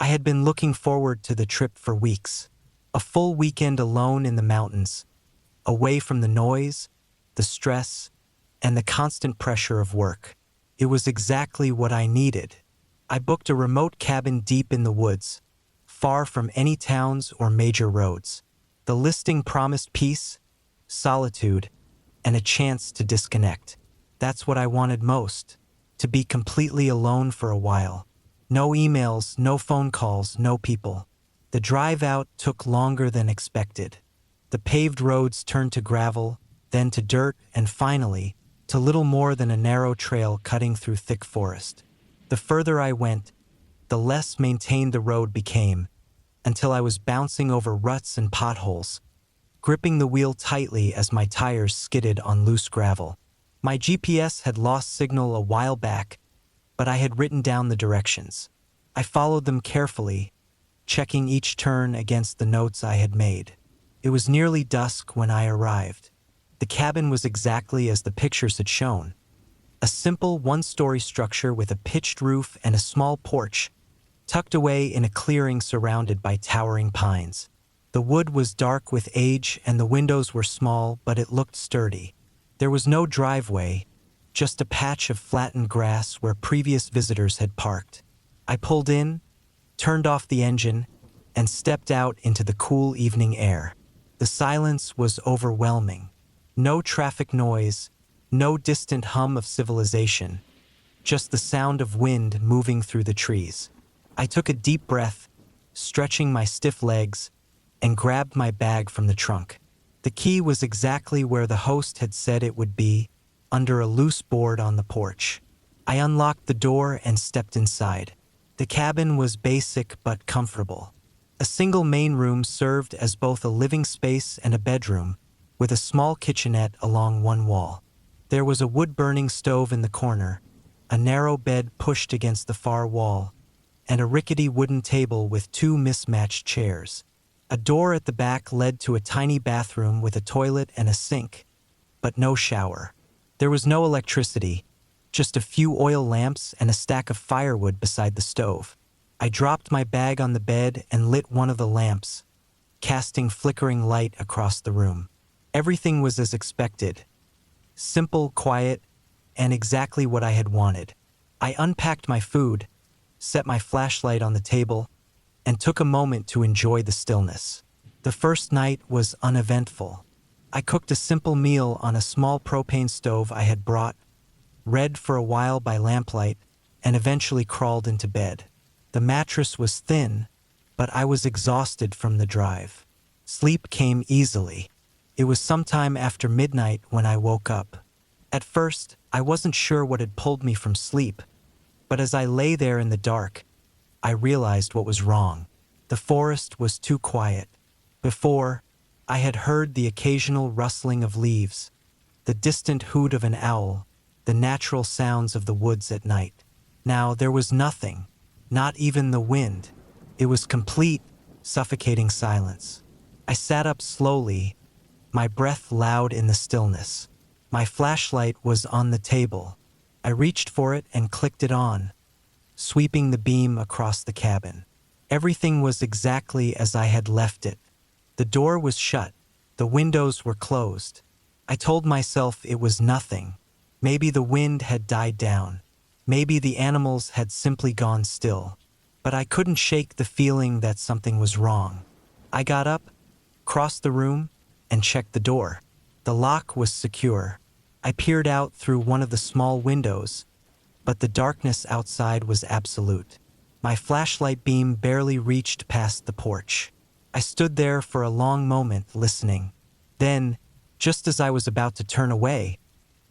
I had been looking forward to the trip for weeks. A full weekend alone in the mountains, away from the noise, the stress, and the constant pressure of work. It was exactly what I needed. I booked a remote cabin deep in the woods, far from any towns or major roads. The listing promised peace, solitude, and a chance to disconnect. That's what I wanted most, to be completely alone for a while. No emails, no phone calls, no people. The drive out took longer than expected. The paved roads turned to gravel, then to dirt, and finally, to little more than a narrow trail cutting through thick forest. The further I went, the less maintained the road became, until I was bouncing over ruts and potholes, gripping the wheel tightly as my tires skidded on loose gravel. My GPS had lost signal a while back, but I had written down the directions. I followed them carefully, checking each turn against the notes I had made. It was nearly dusk when I arrived. The cabin was exactly as the pictures had shown. A simple one-story structure with a pitched roof and a small porch, tucked away in a clearing surrounded by towering pines. The wood was dark with age and the windows were small, but it looked sturdy. There was no driveway, just a patch of flattened grass where previous visitors had parked. I pulled in, turned off the engine, and stepped out into the cool evening air. The silence was overwhelming. No traffic noise, no distant hum of civilization, just the sound of wind moving through the trees. I took a deep breath, stretching my stiff legs, and grabbed my bag from the trunk. The key was exactly where the host had said it would be, under a loose board on the porch. I unlocked the door and stepped inside. The cabin was basic but comfortable. A single main room served as both a living space and a bedroom, with a small kitchenette along one wall. There was a wood-burning stove in the corner, a narrow bed pushed against the far wall, and a rickety wooden table with two mismatched chairs. A door at the back led to a tiny bathroom with a toilet and a sink, but no shower. There was no electricity, just a few oil lamps and a stack of firewood beside the stove. I dropped my bag on the bed and lit one of the lamps, casting flickering light across the room. Everything was as expected. Simple, quiet, and exactly what I had wanted. I unpacked my food, set my flashlight on the table, and took a moment to enjoy the stillness. The first night was uneventful. I cooked a simple meal on a small propane stove I had brought, read for a while by lamplight, and eventually crawled into bed. The mattress was thin, but I was exhausted from the drive. Sleep came easily. It was sometime after midnight when I woke up. At first, I wasn't sure what had pulled me from sleep, but as I lay there in the dark, I realized what was wrong. The forest was too quiet. Before, I had heard the occasional rustling of leaves, the distant hoot of an owl, the natural sounds of the woods at night. Now there was nothing, not even the wind. It was complete, suffocating silence. I sat up slowly, my breath loud in the stillness. My flashlight was on the table. I reached for it and clicked it on, sweeping the beam across the cabin. Everything was exactly as I had left it. The door was shut. The windows were closed. I told myself it was nothing. Maybe the wind had died down. Maybe the animals had simply gone still. But I couldn't shake the feeling that something was wrong. I got up, crossed the room, and checked the door. The lock was secure. I peered out through one of the small windows, but the darkness outside was absolute. My flashlight beam barely reached past the porch. I stood there for a long moment, listening. Then, just as I was about to turn away,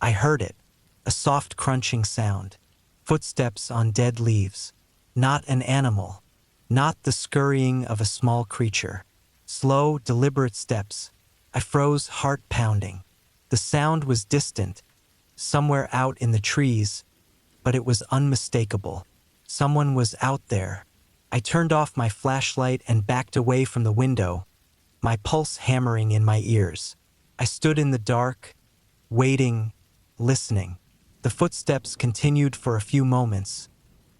I heard it, a soft crunching sound. Footsteps on dead leaves. Not an animal. Not the scurrying of a small creature. Slow, deliberate steps. I froze, heart pounding. The sound was distant, somewhere out in the trees, but it was unmistakable. Someone was out there. I turned off my flashlight and backed away from the window, my pulse hammering in my ears. I stood in the dark, waiting, listening. The footsteps continued for a few moments,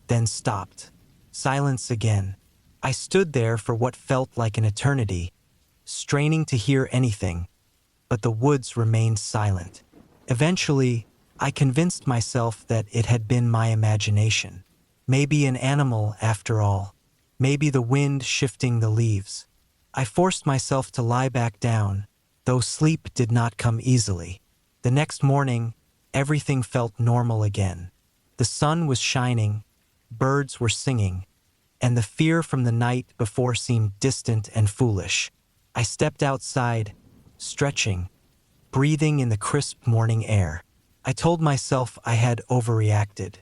then stopped. Silence again. I stood there for what felt like an eternity, straining to hear anything, but the woods remained silent. Eventually, I convinced myself that it had been my imagination. Maybe an animal after all. Maybe the wind shifting the leaves. I forced myself to lie back down, though sleep did not come easily. The next morning, everything felt normal again. The sun was shining, birds were singing, and the fear from the night before seemed distant and foolish. I stepped outside, stretching, breathing in the crisp morning air. I told myself I had overreacted.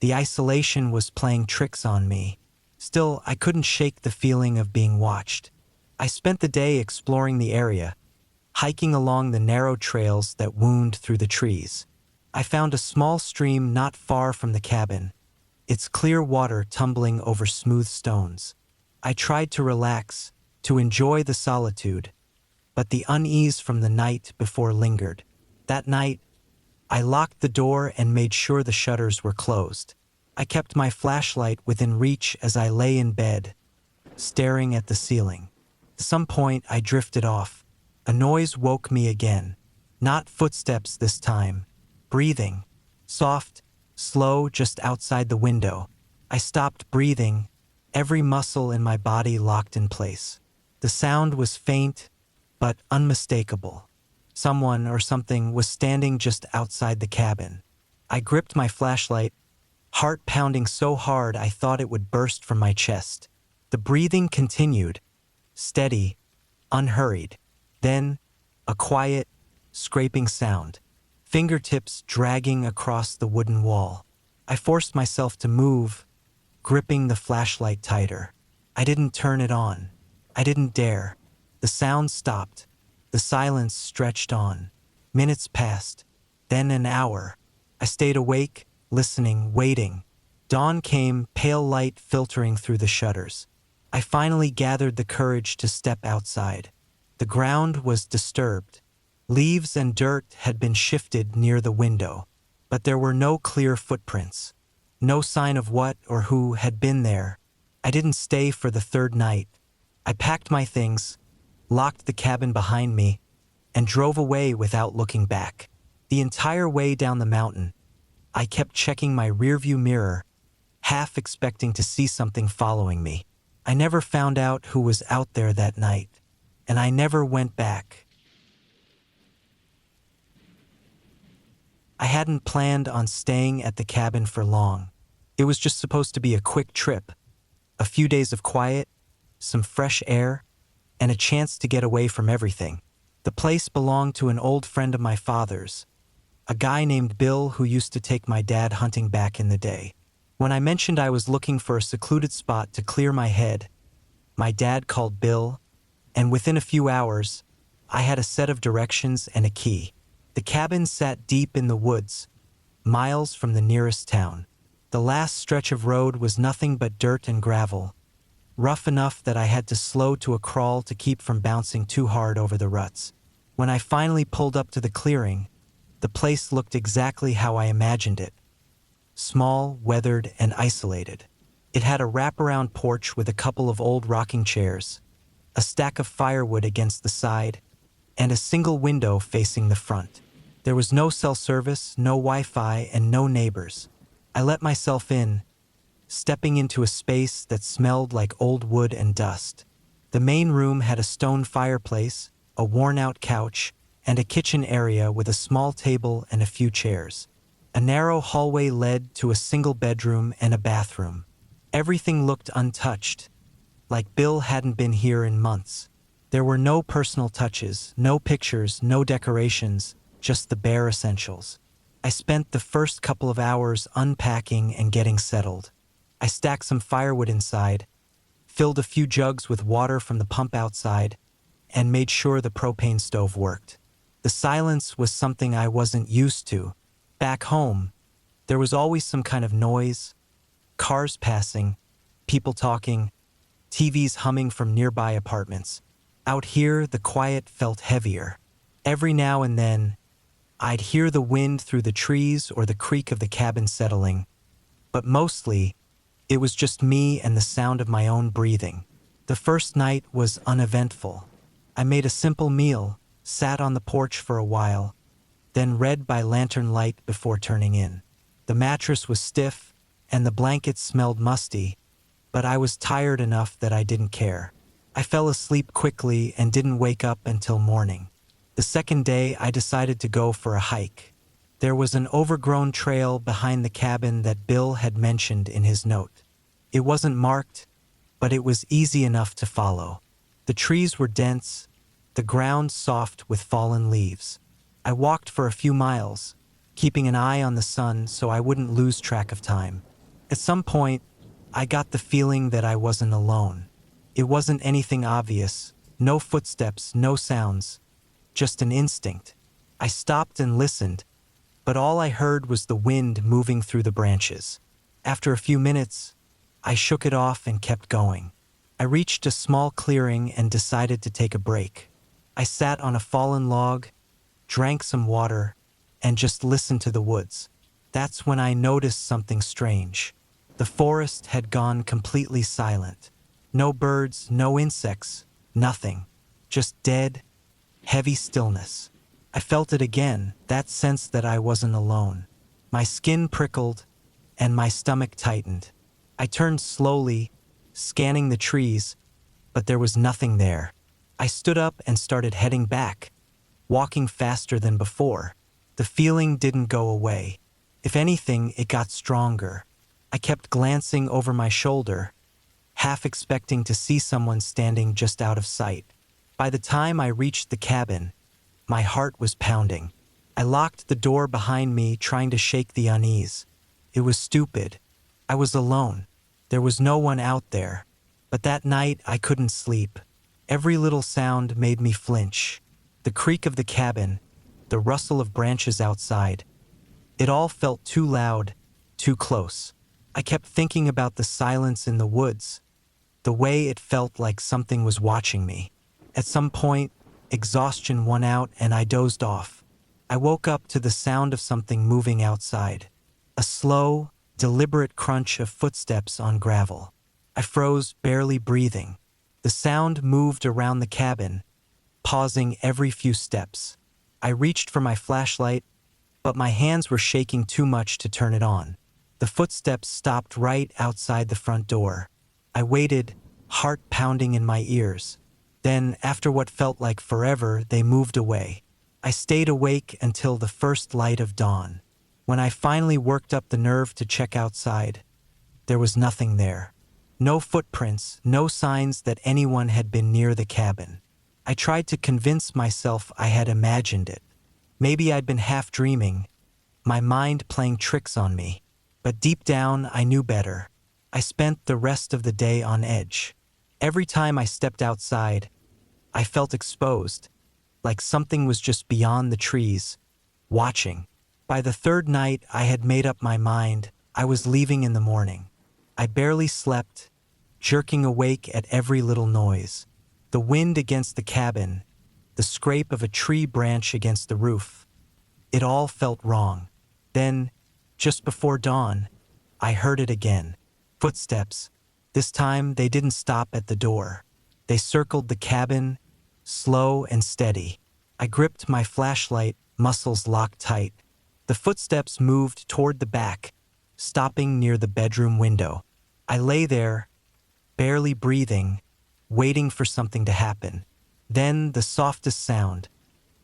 The isolation was playing tricks on me. Still, I couldn't shake the feeling of being watched. I spent the day exploring the area, hiking along the narrow trails that wound through the trees. I found a small stream not far from the cabin, its clear water tumbling over smooth stones. I tried to relax, to enjoy the solitude, but the unease from the night before lingered. That night, I locked the door and made sure the shutters were closed. I kept my flashlight within reach as I lay in bed, staring at the ceiling. At some point, I drifted off. A noise woke me again. Not footsteps this time. Breathing. Soft, slow, just outside the window. I stopped breathing, every muscle in my body locked in place. The sound was faint, but unmistakable. Someone or something was standing just outside the cabin. I gripped my flashlight, heart pounding so hard I thought it would burst from my chest. The breathing continued, steady, unhurried. Then, a quiet, scraping sound, fingertips dragging across the wooden wall. I forced myself to move, gripping the flashlight tighter. I didn't turn it on. I didn't dare. The sound stopped. The silence stretched on. Minutes passed, then an hour. I stayed awake, listening, waiting. Dawn came, pale light filtering through the shutters. I finally gathered the courage to step outside. The ground was disturbed. Leaves and dirt had been shifted near the window, but there were no clear footprints. No sign of what or who had been there. I didn't stay for the third night. I packed my things, locked the cabin behind me, and drove away without looking back. The entire way down the mountain, I kept checking my rearview mirror, half expecting to see something following me. I never found out who was out there that night, and I never went back. I hadn't planned on staying at the cabin for long. It was just supposed to be a quick trip, a few days of quiet, some fresh air, and a chance to get away from everything. The place belonged to an old friend of my father's, a guy named Bill who used to take my dad hunting back in the day. When I mentioned I was looking for a secluded spot to clear my head, my dad called Bill, and within a few hours, I had a set of directions and a key. The cabin sat deep in the woods, miles from the nearest town. The last stretch of road was nothing but dirt and gravel, rough enough that I had to slow to a crawl to keep from bouncing too hard over the ruts. When I finally pulled up to the clearing, the place looked exactly how I imagined it. Small, weathered, and isolated. It had a wraparound porch with a couple of old rocking chairs, a stack of firewood against the side, and a single window facing the front. There was no cell service, no Wi-Fi, and no neighbors. I let myself in, stepping into a space that smelled like old wood and dust. The main room had a stone fireplace, a worn-out couch, and a kitchen area with a small table and a few chairs. A narrow hallway led to a single bedroom and a bathroom. Everything looked untouched, like Bill hadn't been here in months. There were no personal touches, no pictures, no decorations, just the bare essentials. I spent the first couple of hours unpacking and getting settled. I stacked some firewood inside, filled a few jugs with water from the pump outside, and made sure the propane stove worked. The silence was something I wasn't used to. Back home, there was always some kind of noise, cars passing, people talking, TVs humming from nearby apartments. Out here, the quiet felt heavier. Every now and then, I'd hear the wind through the trees or the creak of the cabin settling, but mostly, It was just me and the sound of my own breathing. The first night was uneventful. I made a simple meal, sat on the porch for a while, then read by lantern light before turning in. The mattress was stiff, and the blankets smelled musty, but I was tired enough that I didn't care. I fell asleep quickly and didn't wake up until morning. The second day, I decided to go for a hike. There was an overgrown trail behind the cabin that Bill had mentioned in his note. It wasn't marked, but it was easy enough to follow. The trees were dense, the ground soft with fallen leaves. I walked for a few miles, keeping an eye on the sun so I wouldn't lose track of time. At some point, I got the feeling that I wasn't alone. It wasn't anything obvious, no footsteps, no sounds, just an instinct. I stopped and listened, but all I heard was the wind moving through the branches. After a few minutes, I shook it off and kept going. I reached a small clearing and decided to take a break. I sat on a fallen log, drank some water, and just listened to the woods. That's when I noticed something strange. The forest had gone completely silent. No birds, no insects, nothing. Just dead, heavy stillness. I felt it again, that sense that I wasn't alone. My skin prickled, and my stomach tightened. I turned slowly, scanning the trees, but there was nothing there. I stood up and started heading back, walking faster than before. The feeling didn't go away. If anything, it got stronger. I kept glancing over my shoulder, half expecting to see someone standing just out of sight. By the time I reached the cabin, my heart was pounding. I locked the door behind me, trying to shake the unease. It was stupid. I was alone. There was no one out there. But that night, I couldn't sleep. Every little sound made me flinch. The creak of the cabin, the rustle of branches outside. It all felt too loud, too close. I kept thinking about the silence in the woods, the way it felt like something was watching me. At some point, exhaustion won out and I dozed off. I woke up to the sound of something moving outside. A slow, deliberate crunch of footsteps on gravel. I froze, barely breathing. The sound moved around the cabin, pausing every few steps. I reached for my flashlight, but my hands were shaking too much to turn it on. The footsteps stopped right outside the front door. I waited, heart pounding in my ears. Then, after what felt like forever, they moved away. I stayed awake until the first light of dawn. When I finally worked up the nerve to check outside, there was nothing there. No footprints, no signs that anyone had been near the cabin. I tried to convince myself I had imagined it. Maybe I'd been half dreaming, my mind playing tricks on me. But deep down, I knew better. I spent the rest of the day on edge. Every time I stepped outside, I felt exposed, like something was just beyond the trees, watching. By the third night, I had made up my mind. I was leaving in the morning. I barely slept, jerking awake at every little noise. The wind against the cabin, the scrape of a tree branch against the roof. It all felt wrong. Then, just before dawn, I heard it again. Footsteps. This time, they didn't stop at the door. They circled the cabin, slow and steady. I gripped my flashlight, muscles locked tight. The footsteps moved toward the back, stopping near the bedroom window. I lay there, barely breathing, waiting for something to happen. Then the softest sound,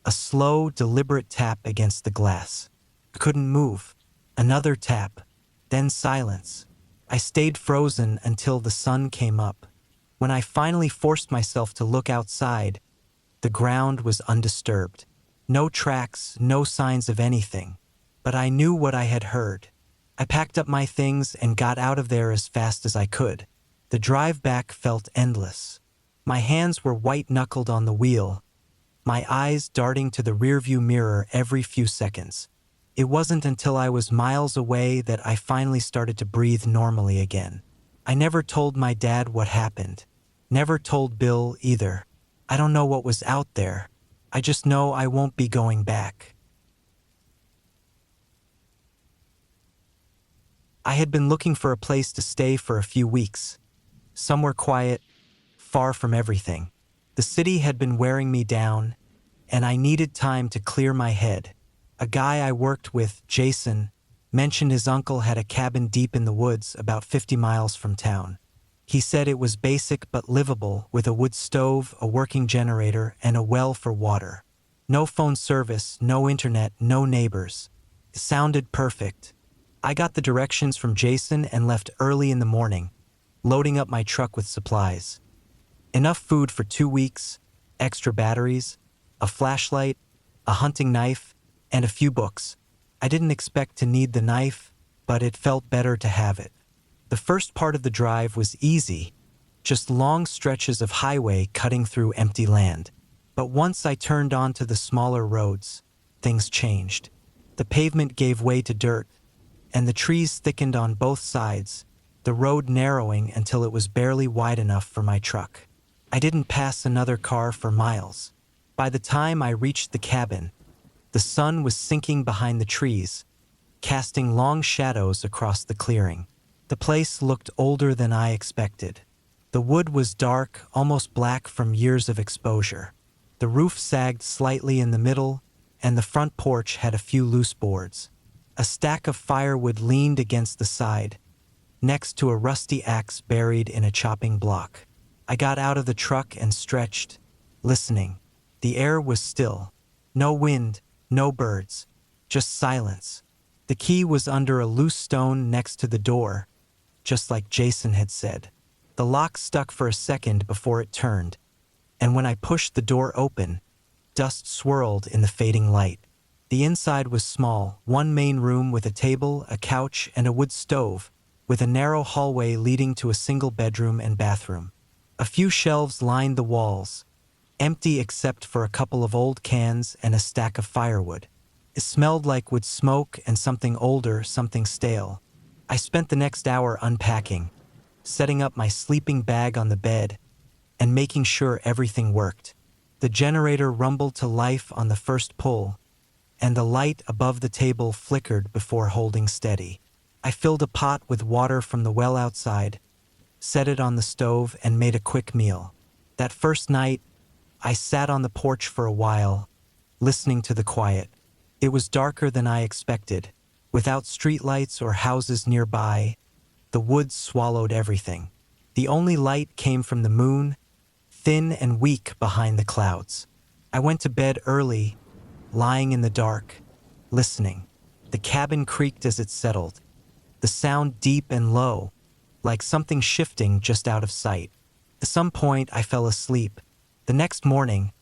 a slow, deliberate tap against the glass. I couldn't move. Another tap, then silence. I stayed frozen until the sun came up. When I finally forced myself to look outside, the ground was undisturbed. No tracks, no signs of anything. But I knew what I had heard. I packed up my things and got out of there as fast as I could. The drive back felt endless. My hands were white-knuckled on the wheel, my eyes darting to the rearview mirror every few seconds. It wasn't until I was miles away that I finally started to breathe normally again. I never told my dad what happened. Never told Bill either. I don't know what was out there. I just know I won't be going back. I had been looking for a place to stay for a few weeks, somewhere quiet, far from everything. The city had been wearing me down, and I needed time to clear my head. A guy I worked with, Jason, mentioned his uncle had a cabin deep in the woods about 50 miles from town. He said it was basic but livable, with a wood stove, a working generator, and a well for water. No phone service, no internet, no neighbors. It sounded perfect. I got the directions from Jason and left early in the morning, loading up my truck with supplies. Enough food for 2 weeks, extra batteries, a flashlight, a hunting knife, and a few books. I didn't expect to need the knife, but it felt better to have it. The first part of the drive was easy, just long stretches of highway cutting through empty land. But once I turned onto the smaller roads, things changed. The pavement gave way to dirt, and the trees thickened on both sides, the road narrowing until it was barely wide enough for my truck. I didn't pass another car for miles. By the time I reached the cabin, the sun was sinking behind the trees, casting long shadows across the clearing. The place looked older than I expected. The wood was dark, almost black from years of exposure. The roof sagged slightly in the middle, and the front porch had a few loose boards. A stack of firewood leaned against the side, next to a rusty axe buried in a chopping block. I got out of the truck and stretched, listening. The air was still. No wind, no birds, just silence. The key was under a loose stone next to the door, just like Jason had said. The lock stuck for a second before it turned, and when I pushed the door open, dust swirled in the fading light. The inside was small, one main room with a table, a couch, and a wood stove, with a narrow hallway leading to a single bedroom and bathroom. A few shelves lined the walls, empty except for a couple of old cans and a stack of firewood. It smelled like wood smoke and something older, something stale. I spent the next hour unpacking, setting up my sleeping bag on the bed, and making sure everything worked. The generator rumbled to life on the first pull, and the light above the table flickered before holding steady. I filled a pot with water from the well outside, set it on the stove, and made a quick meal. That first night, I sat on the porch for a while, listening to the quiet. It was darker than I expected. Without streetlights or houses nearby, the woods swallowed everything. The only light came from the moon, thin and weak behind the clouds. I went to bed early, lying in the dark, listening. The cabin creaked as it settled, the sound deep and low, like something shifting just out of sight. At some point, I fell asleep. The next morning,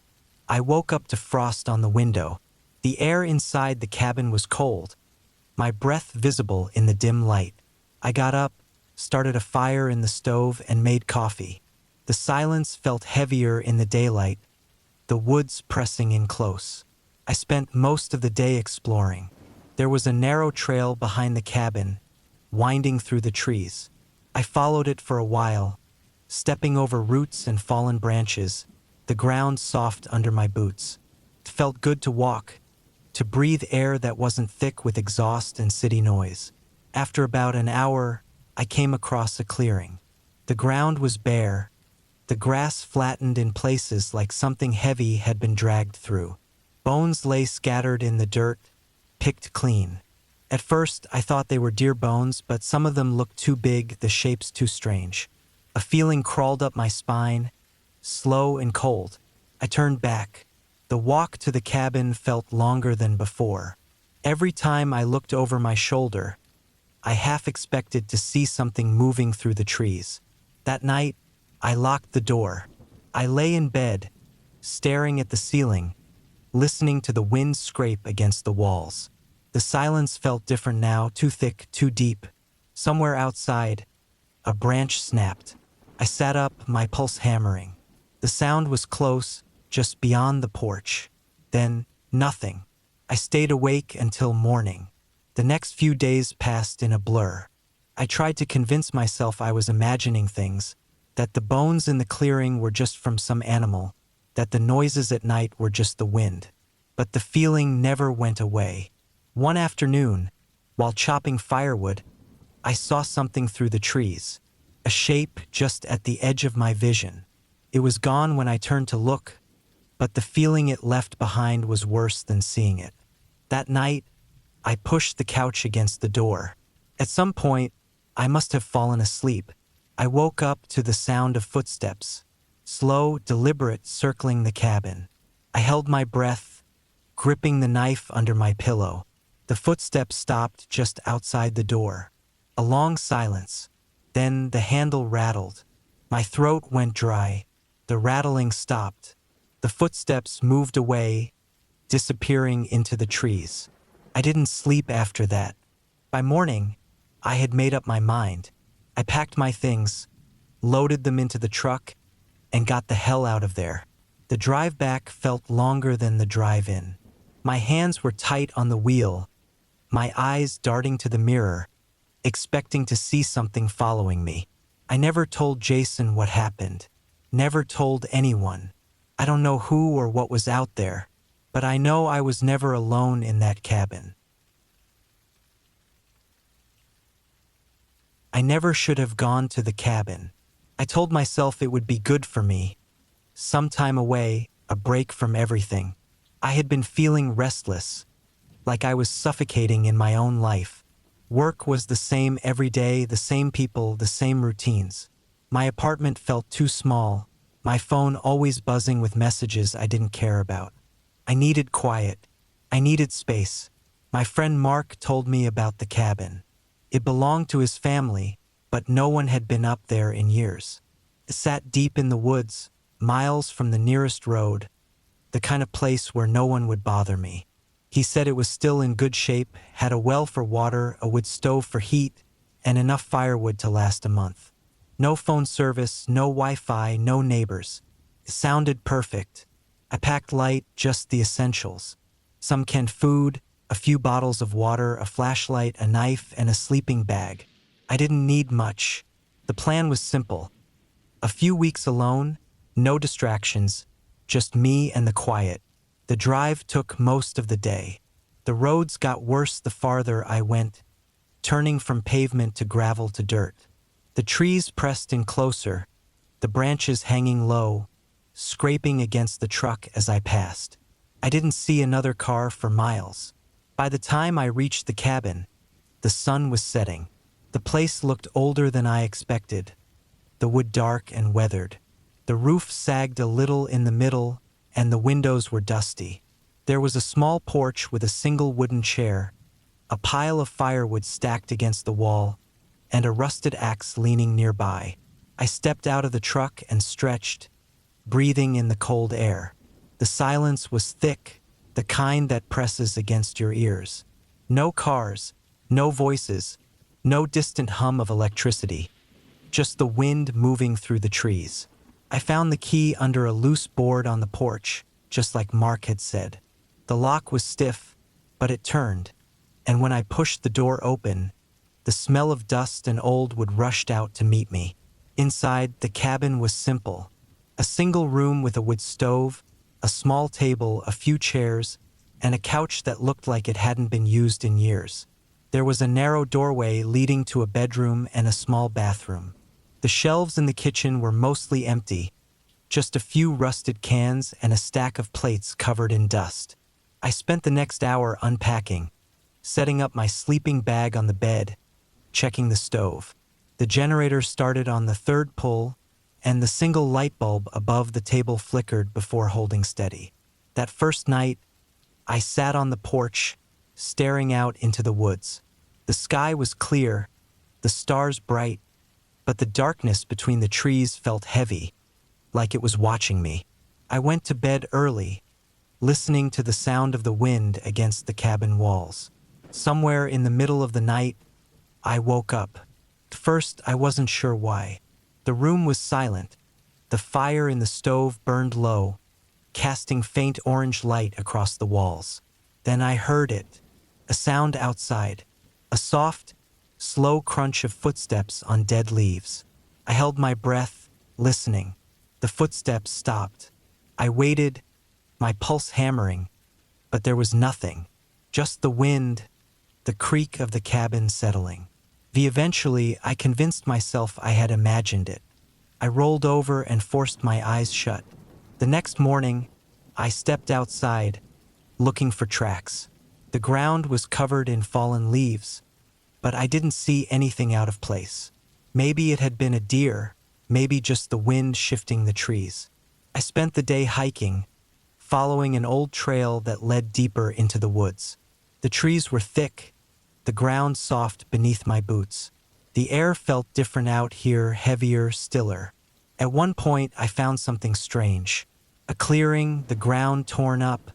I woke up to frost on the window. The air inside the cabin was cold, my breath visible in the dim light. I got up, started a fire in the stove, and made coffee. The silence felt heavier in the daylight, the woods pressing in close. I spent most of the day exploring. There was a narrow trail behind the cabin, winding through the trees. I followed it for a while, stepping over roots and fallen branches, the ground soft under my boots. It felt good to walk, to breathe air that wasn't thick with exhaust and city noise. After about an hour, I came across a clearing. The ground was bare, the grass flattened in places like something heavy had been dragged through. Bones lay scattered in the dirt, picked clean. At first, I thought they were deer bones, but some of them looked too big, the shapes too strange. A feeling crawled up my spine, slow and cold. I turned back. The walk to the cabin felt longer than before. Every time I looked over my shoulder, I half expected to see something moving through the trees. That night, I locked the door. I lay in bed, staring at the ceiling, listening to the wind scrape against the walls. The silence felt different now, too thick, too deep. Somewhere outside, a branch snapped. I sat up, my pulse hammering. The sound was close, just beyond the porch. Then, nothing. I stayed awake until morning. The next few days passed in a blur. I tried to convince myself I was imagining things, that the bones in the clearing were just from some animal, that the noises at night were just the wind. But the feeling never went away. One afternoon, while chopping firewood, I saw something through the trees, a shape just at the edge of my vision. It was gone when I turned to look, but the feeling it left behind was worse than seeing it. That night, I pushed the couch against the door. At some point, I must have fallen asleep. I woke up to the sound of footsteps, slow, deliberate, circling the cabin. I held my breath, gripping the knife under my pillow. The footsteps stopped just outside the door. A long silence. Then the handle rattled. My throat went dry. The rattling stopped. The footsteps moved away, disappearing into the trees. I didn't sleep after that. By morning, I had made up my mind. I packed my things, loaded them into the truck, and got the hell out of there. The drive back felt longer than the drive in. My hands were tight on the wheel, my eyes darting to the mirror, expecting to see something following me. I never told Jason what happened. Never told anyone. I don't know who or what was out there, but I know I was never alone in that cabin. I never should have gone to the cabin. I told myself it would be good for me. Some time away, a break from everything. I had been feeling restless, like I was suffocating in my own life. Work was the same every day, the same people, the same routines. My apartment felt too small, my phone always buzzing with messages I didn't care about. I needed quiet. I needed space. My friend Mark told me about the cabin. It belonged to his family, but no one had been up there in years. It sat deep in the woods, miles from the nearest road, the kind of place where no one would bother me. He said it was still in good shape, had a well for water, a wood stove for heat, and enough firewood to last a month. No phone service, no Wi-Fi, no neighbors. It sounded perfect. I packed light, just the essentials. Some canned food, a few bottles of water, a flashlight, a knife, and a sleeping bag. I didn't need much. The plan was simple. A few weeks alone, no distractions, just me and the quiet. The drive took most of the day. The roads got worse the farther I went, turning from pavement to gravel to dirt. The trees pressed in closer, the branches hanging low, scraping against the truck as I passed. I didn't see another car for miles. By the time I reached the cabin, the sun was setting. The place looked older than I expected, the wood dark and weathered. The roof sagged a little in the middle, and the windows were dusty. There was a small porch with a single wooden chair, a pile of firewood stacked against the wall, and a rusted axe leaning nearby. I stepped out of the truck and stretched, breathing in the cold air. The silence was thick, the kind that presses against your ears. No cars, no voices, no distant hum of electricity, just the wind moving through the trees. I found the key under a loose board on the porch, just like Mark had said. The lock was stiff, but it turned, and when I pushed the door open, the smell of dust and old wood rushed out to meet me. Inside, the cabin was simple. A single room with a wood stove, a small table, a few chairs, and a couch that looked like it hadn't been used in years. There was a narrow doorway leading to a bedroom and a small bathroom. The shelves in the kitchen were mostly empty, just a few rusted cans and a stack of plates covered in dust. I spent the next hour unpacking, setting up my sleeping bag on the bed, checking the stove. The generator started on the third pull, and the single light bulb above the table flickered before holding steady. That first night, I sat on the porch, staring out into the woods. The sky was clear, the stars bright, but the darkness between the trees felt heavy, like it was watching me. I went to bed early, listening to the sound of the wind against the cabin walls. Somewhere in the middle of the night, I woke up. At first, I wasn't sure why. The room was silent. The fire in the stove burned low, casting faint orange light across the walls. Then I heard it, a sound outside, a soft, slow crunch of footsteps on dead leaves. I held my breath, listening. The footsteps stopped. I waited, my pulse hammering, but there was nothing, just the wind, the creak of the cabin settling. Eventually, I convinced myself I had imagined it. I rolled over and forced my eyes shut. The next morning, I stepped outside, looking for tracks. The ground was covered in fallen leaves, but I didn't see anything out of place. Maybe it had been a deer, maybe just the wind shifting the trees. I spent the day hiking, following an old trail that led deeper into the woods. The trees were thick, the ground soft beneath my boots. The air felt different out here, heavier, stiller. At one point, I found something strange. A clearing, the ground torn up,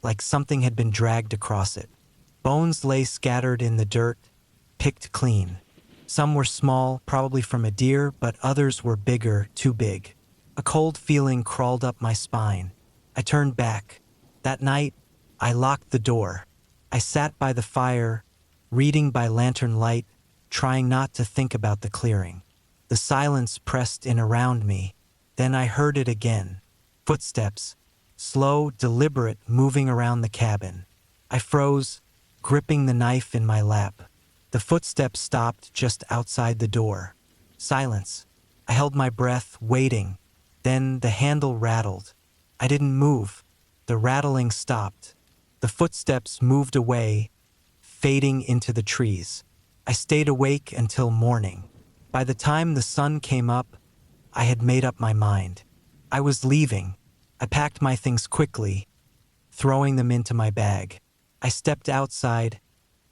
like something had been dragged across it. Bones lay scattered in the dirt, picked clean. Some were small, probably from a deer, but others were bigger, too big. A cold feeling crawled up my spine. I turned back. That night, I locked the door. I sat by the fire, reading by lantern light, trying not to think about the clearing. The silence pressed in around me. Then I heard it again. Footsteps, slow, deliberate, moving around the cabin. I froze, gripping the knife in my lap. The footsteps stopped just outside the door. Silence. I held my breath, waiting. Then the handle rattled. I didn't move. The rattling stopped. The footsteps moved away, fading into the trees. I stayed awake until morning. By the time the sun came up, I had made up my mind. I was leaving. I packed my things quickly, throwing them into my bag. I stepped outside,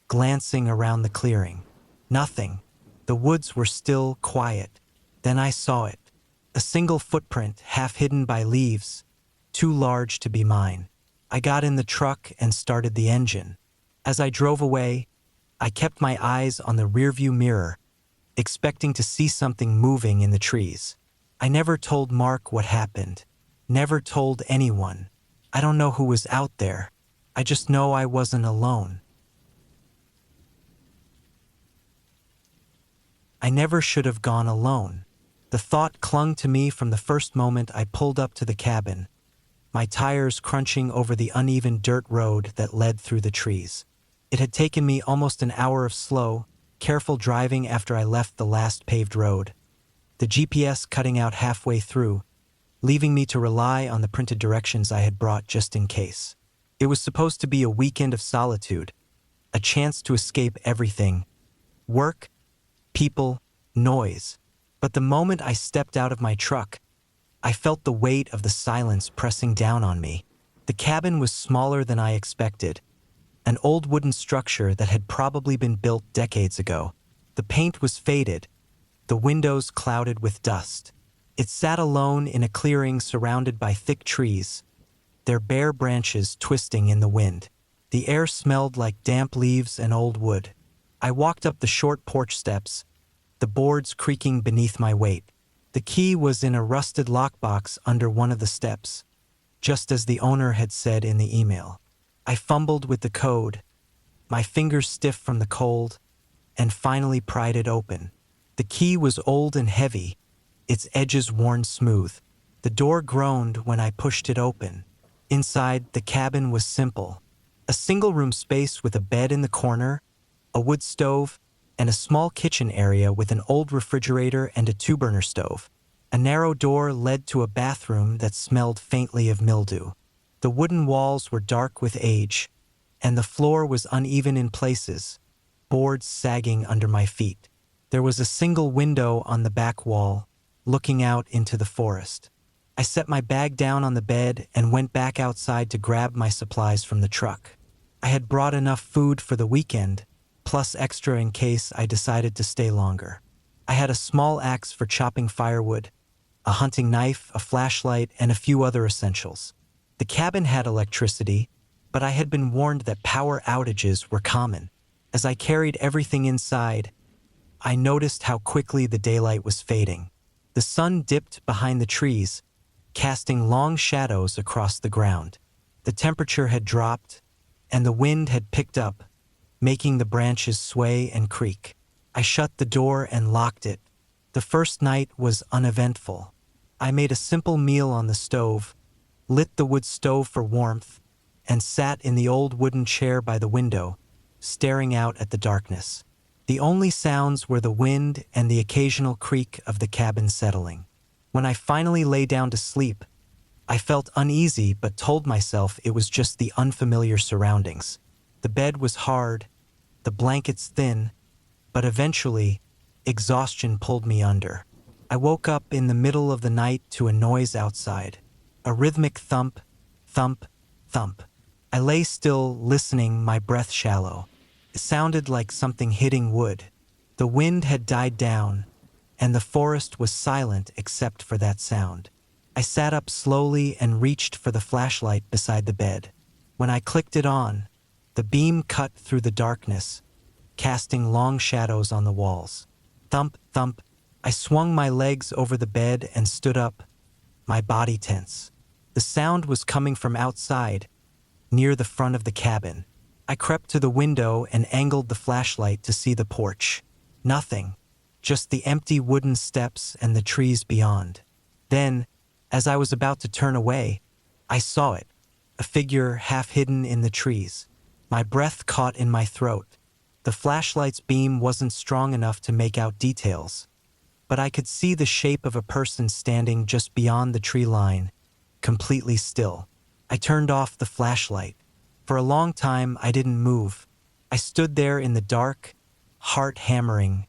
glancing around the clearing. Nothing. The woods were still quiet. Then I saw it. A single footprint, half hidden by leaves, too large to be mine. I got in the truck and started the engine. As I drove away, I kept my eyes on the rearview mirror, expecting to see something moving in the trees. I never told Mark what happened. Never told anyone. I don't know who was out there. I just know I wasn't alone. I never should have gone alone. The thought clung to me from the first moment I pulled up to the cabin, my tires crunching over the uneven dirt road that led through the trees. It had taken me almost an hour of slow, careful driving after I left the last paved road, the GPS cutting out halfway through, leaving me to rely on the printed directions I had brought just in case. It was supposed to be a weekend of solitude, a chance to escape everything: work, people, noise. But the moment I stepped out of my truck, I felt the weight of the silence pressing down on me. The cabin was smaller than I expected, an old wooden structure that had probably been built decades ago. The paint was faded, the windows clouded with dust. It sat alone in a clearing surrounded by thick trees, their bare branches twisting in the wind. The air smelled like damp leaves and old wood. I walked up the short porch steps, the boards creaking beneath my weight. The key was in a rusted lockbox under one of the steps, just as the owner had said in the email. I fumbled with the code, my fingers stiff from the cold, and finally pried it open. The key was old and heavy, its edges worn smooth. The door groaned when I pushed it open. Inside, the cabin was simple. A single-room space with a bed in the corner, a wood stove, and a small kitchen area with an old refrigerator and a two-burner stove. A narrow door led to a bathroom that smelled faintly of mildew. The wooden walls were dark with age, and the floor was uneven in places, boards sagging under my feet. There was a single window on the back wall, looking out into the forest. I set my bag down on the bed and went back outside to grab my supplies from the truck. I had brought enough food for the weekend, plus extra in case I decided to stay longer. I had a small axe for chopping firewood, a hunting knife, a flashlight, and a few other essentials. The cabin had electricity, but I had been warned that power outages were common. As I carried everything inside, I noticed how quickly the daylight was fading. The sun dipped behind the trees, casting long shadows across the ground. The temperature had dropped, and the wind had picked up, making the branches sway and creak. I shut the door and locked it. The first night was uneventful. I made a simple meal on the stove, lit the wood stove for warmth, and sat in the old wooden chair by the window, staring out at the darkness. The only sounds were the wind and the occasional creak of the cabin settling. When I finally lay down to sleep, I felt uneasy but told myself it was just the unfamiliar surroundings. The bed was hard, the blankets thin, but eventually, exhaustion pulled me under. I woke up in the middle of the night to a noise outside. A rhythmic thump, thump, thump. I lay still, listening, my breath shallow. It sounded like something hitting wood. The wind had died down, and the forest was silent except for that sound. I sat up slowly and reached for the flashlight beside the bed. When I clicked it on, the beam cut through the darkness, casting long shadows on the walls. Thump, thump. I swung my legs over the bed and stood up, my body tense. The sound was coming from outside, near the front of the cabin. I crept to the window and angled the flashlight to see the porch. Nothing, just the empty wooden steps and the trees beyond. Then, as I was about to turn away, I saw it, a figure half hidden in the trees. My breath caught in my throat. The flashlight's beam wasn't strong enough to make out details, but I could see the shape of a person standing just beyond the tree line, completely still. I turned off the flashlight. For a long time, I didn't move. I stood there in the dark, heart hammering,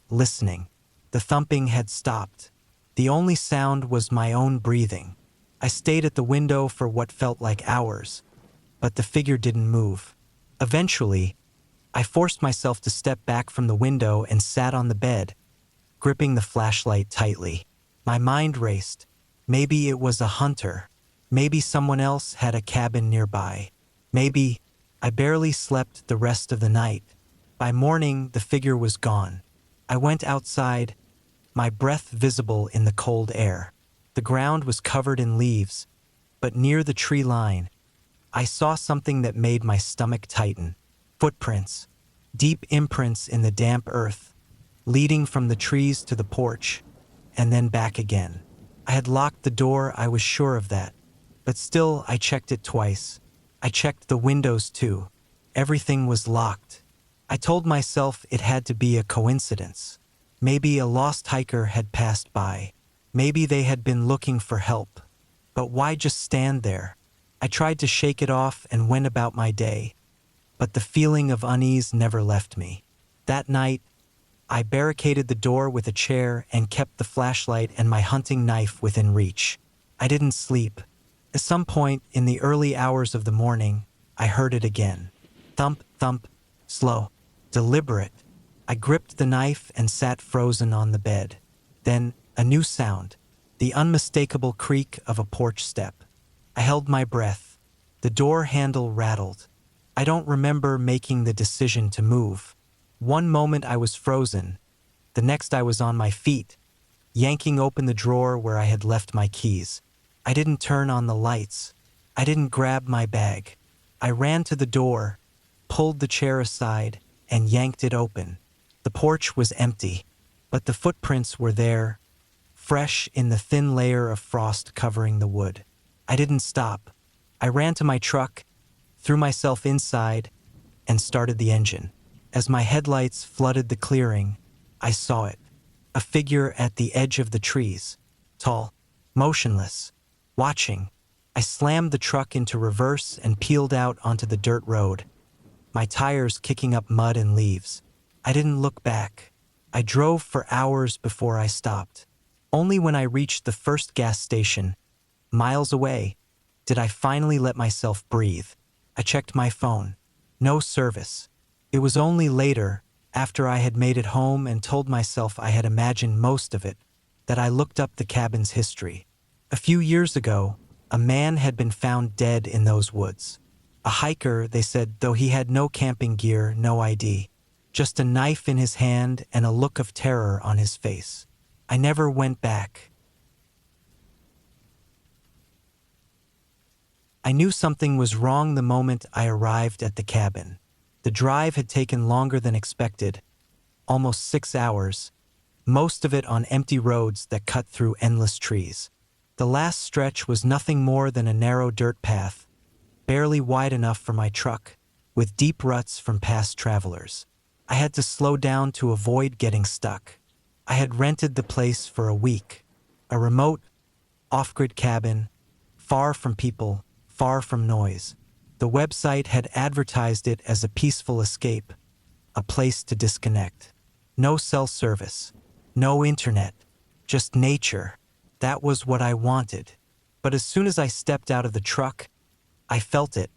listening. The thumping had stopped. The only sound was my own breathing. I stayed at the window for what felt like hours, but the figure didn't move. Eventually, I forced myself to step back from the window and sat on the bed, gripping the flashlight tightly. My mind raced. Maybe it was a hunter. Maybe someone else had a cabin nearby. Maybe I barely slept the rest of the night. By morning, the figure was gone. I went outside, my breath visible in the cold air. The ground was covered in leaves, but near the tree line, I saw something that made my stomach tighten. Footprints, deep imprints in the damp earth, leading from the trees to the porch, and then back again. I had locked the door, I was sure of that, but still I checked it twice. I checked the windows too. Everything was locked. I told myself it had to be a coincidence. Maybe a lost hiker had passed by. Maybe they had been looking for help. But why just stand there? I tried to shake it off and went about my day, but the feeling of unease never left me. That night, I barricaded the door with a chair and kept the flashlight and my hunting knife within reach. I didn't sleep. At some point in the early hours of the morning, I heard it again. Thump, thump, slow, deliberate. I gripped the knife and sat frozen on the bed. Then, a new sound, the unmistakable creak of a porch step. I held my breath. The door handle rattled. I don't remember making the decision to move. One moment I was frozen. The next I was on my feet, yanking open the drawer where I had left my keys. I didn't turn on the lights. I didn't grab my bag. I ran to the door, pulled the chair aside, and yanked it open. The porch was empty, but the footprints were there, fresh in the thin layer of frost covering the wood. I didn't stop. I ran to my truck, threw myself inside, and started the engine. As my headlights flooded the clearing, I saw it. A figure at the edge of the trees, tall, motionless, watching. I slammed the truck into reverse and peeled out onto the dirt road, my tires kicking up mud and leaves. I didn't look back. I drove for hours before I stopped. Only when I reached the first gas station, miles away, did I finally let myself breathe. I checked my phone. No service. It was only later, after I had made it home and told myself I had imagined most of it, that I looked up the cabin's history. A few years ago, a man had been found dead in those woods. A hiker, they said, though he had no camping gear, no ID. Just a knife in his hand and a look of terror on his face. I never went back. I knew something was wrong the moment I arrived at the cabin. The drive had taken longer than expected, almost 6 hours, most of it on empty roads that cut through endless trees. The last stretch was nothing more than a narrow dirt path, barely wide enough for my truck, with deep ruts from past travelers. I had to slow down to avoid getting stuck. I had rented the place for a week. A remote, off-grid cabin, far from people, far from noise. The website had advertised it as a peaceful escape, a place to disconnect. No cell service, no internet, just nature. That was what I wanted. But as soon as I stepped out of the truck, I felt it,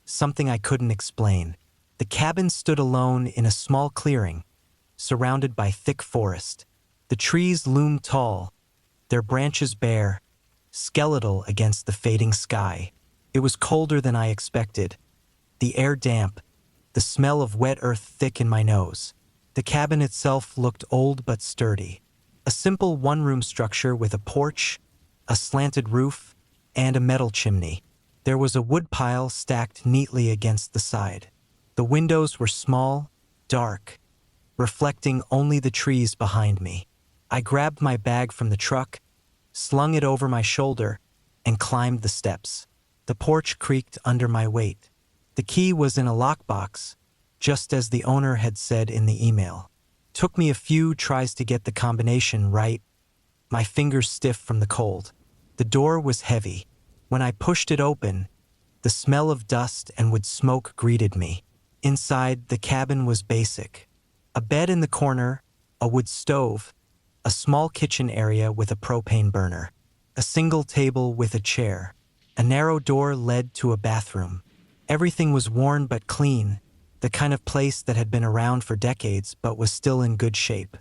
something I couldn't explain. The cabin stood alone in a small clearing, surrounded by thick forest. The trees loomed tall, their branches bare, skeletal against the fading sky. It was colder than I expected, the air damp, the smell of wet earth thick in my nose. The cabin itself looked old but sturdy. A simple one-room structure with a porch, a slanted roof, and a metal chimney. There was a wood pile stacked neatly against the side. The windows were small, dark, reflecting only the trees behind me. I grabbed my bag from the truck, slung it over my shoulder, and climbed the steps. The porch creaked under my weight. The key was in a lockbox, just as the owner had said in the email. Took me a few tries to get the combination right, my fingers stiff from the cold. The door was heavy. When I pushed it open, the smell of dust and wood smoke greeted me. Inside, the cabin was basic. A bed in the corner, a wood stove, a small kitchen area with a propane burner, a single table with a chair. A narrow door led to a bathroom. Everything was worn but clean, the kind of place that had been around for decades but was still in good shape.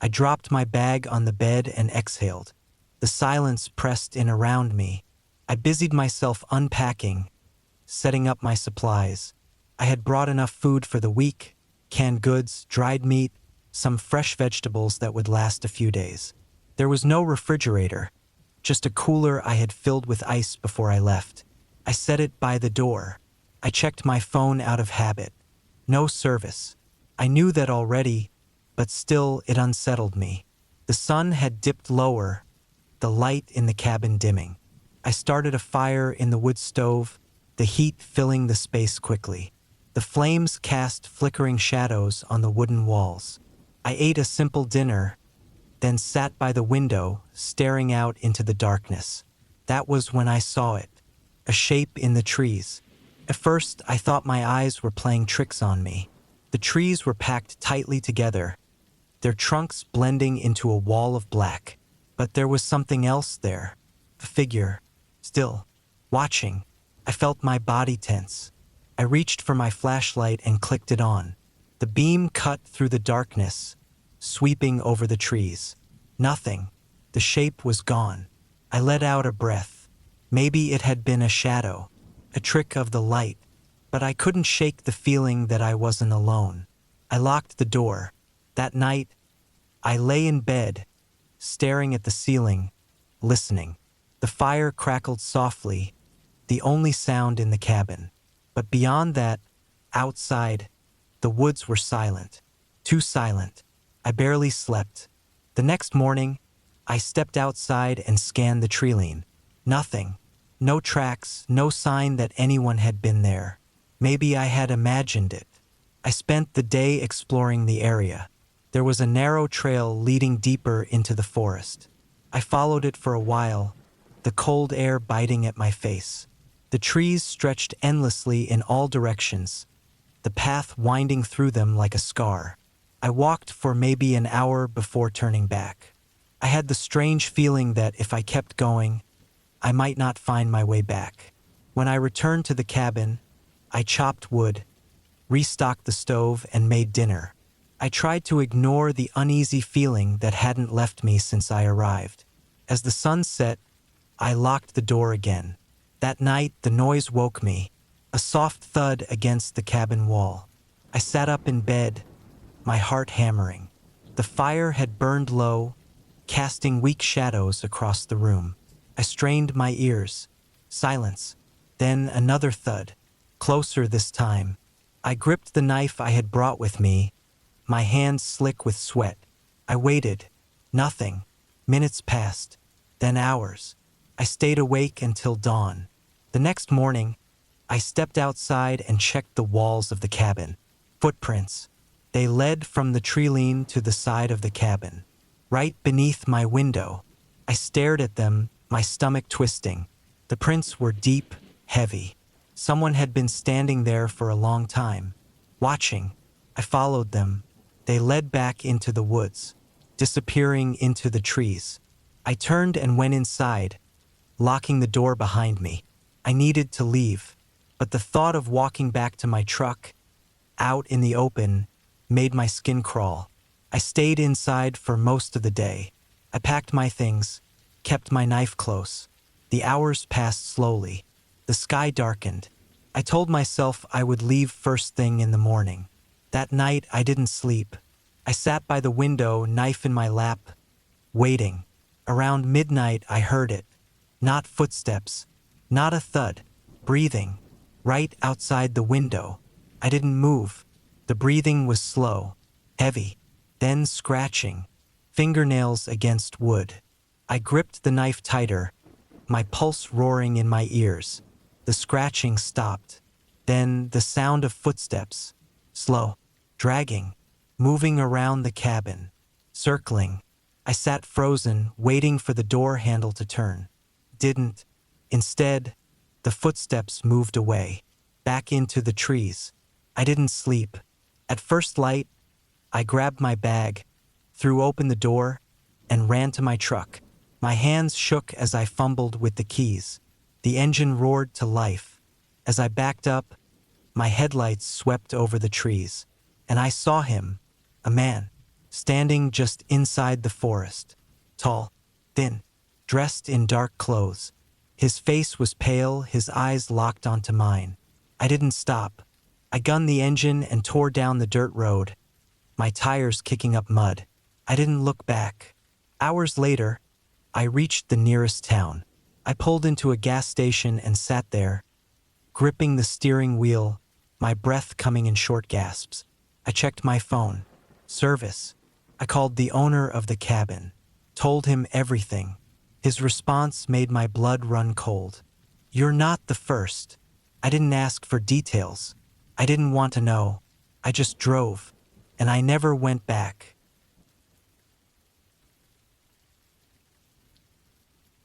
I dropped my bag on the bed and exhaled. The silence pressed in around me. I busied myself unpacking, setting up my supplies. I had brought enough food for the week, canned goods, dried meat, some fresh vegetables that would last a few days. There was no refrigerator, just a cooler I had filled with ice before I left. I set it by the door. I checked my phone out of habit. No service. I knew that already, but still it unsettled me. The sun had dipped lower, the light in the cabin dimming. I started a fire in the wood stove, the heat filling the space quickly. The flames cast flickering shadows on the wooden walls. I ate a simple dinner, then sat by the window, staring out into the darkness. That was when I saw it, a shape in the trees. At first, I thought my eyes were playing tricks on me. The trees were packed tightly together, their trunks blending into a wall of black. But there was something else there, a figure, still, watching. I felt my body tense. I reached for my flashlight and clicked it on. The beam cut through the darkness, sweeping over the trees. Nothing. The shape was gone. I let out a breath. Maybe it had been a shadow, a trick of the light, but I couldn't shake the feeling that I wasn't alone. I locked the door. That night, I lay in bed, staring at the ceiling, listening. The fire crackled softly, the only sound in the cabin. But beyond that, outside, the woods were silent. Too silent. I barely slept. The next morning, I stepped outside and scanned the treeline. Nothing. No tracks, no sign that anyone had been there. Maybe I had imagined it. I spent the day exploring the area. There was a narrow trail leading deeper into the forest. I followed it for a while, the cold air biting at my face. The trees stretched endlessly in all directions, the path winding through them like a scar. I walked for maybe an hour before turning back. I had the strange feeling that if I kept going, I might not find my way back. When I returned to the cabin, I chopped wood, restocked the stove, and made dinner. I tried to ignore the uneasy feeling that hadn't left me since I arrived. As the sun set, I locked the door again. That night, the noise woke me, a soft thud against the cabin wall. I sat up in bed, my heart hammering. The fire had burned low, casting weak shadows across the room. I strained my ears. Silence. Then another thud, closer this time. I gripped the knife I had brought with me, my hands slick with sweat. I waited. Nothing. Minutes passed, then hours. I stayed awake until dawn. The next morning, I stepped outside and checked the walls of the cabin. Footprints. They led from the treeline to the side of the cabin, right beneath my window. I stared at them, my stomach twisting. The prints were deep, heavy. Someone had been standing there for a long time, watching. I followed them. They led back into the woods, disappearing into the trees. I turned and went inside, locking the door behind me. I needed to leave, but the thought of walking back to my truck, out in the open, made my skin crawl. I stayed inside for most of the day. I packed my things, kept my knife close. The hours passed slowly. The sky darkened. I told myself I would leave first thing in the morning. That night, I didn't sleep. I sat by the window, knife in my lap, waiting. Around midnight, I heard it. Not footsteps, not a thud, breathing, right outside the window. I didn't move. The breathing was slow, heavy, then scratching, fingernails against wood. I gripped the knife tighter, my pulse roaring in my ears. The scratching stopped. Then the sound of footsteps, slow, dragging, moving around the cabin, circling. I sat frozen, waiting for the door handle to turn. Didn't. Instead, the footsteps moved away, back into the trees. I didn't sleep. At first light, I grabbed my bag, threw open the door, and ran to my truck. My hands shook as I fumbled with the keys. The engine roared to life. As I backed up, my headlights swept over the trees, and I saw him, a man, standing just inside the forest. Tall, thin, dressed in dark clothes. His face was pale, his eyes locked onto mine. I didn't stop. I gunned the engine and tore down the dirt road, my tires kicking up mud. I didn't look back. Hours later, I reached the nearest town. I pulled into a gas station and sat there, gripping the steering wheel, my breath coming in short gasps. I checked my phone. Service. I called the owner of the cabin, told him everything. His response made my blood run cold. "You're not the first." I didn't ask for details. I didn't want to know. I just drove, and I never went back.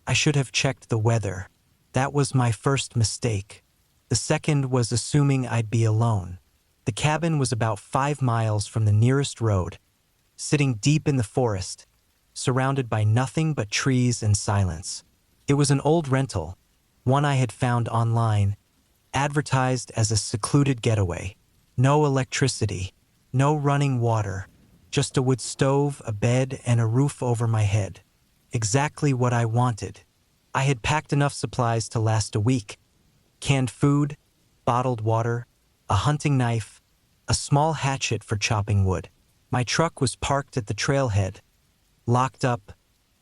I should have checked the weather. That was my first mistake. The second was assuming I'd be alone. The cabin was about 5 miles from the nearest road, sitting deep in the forest, surrounded by nothing but trees and silence. It was an old rental, one I had found online, advertised as a secluded getaway. No electricity, no running water, just a wood stove, a bed, and a roof over my head. Exactly what I wanted. I had packed enough supplies to last a week. Canned food, bottled water, a hunting knife, a small hatchet for chopping wood. My truck was parked at the trailhead, locked up,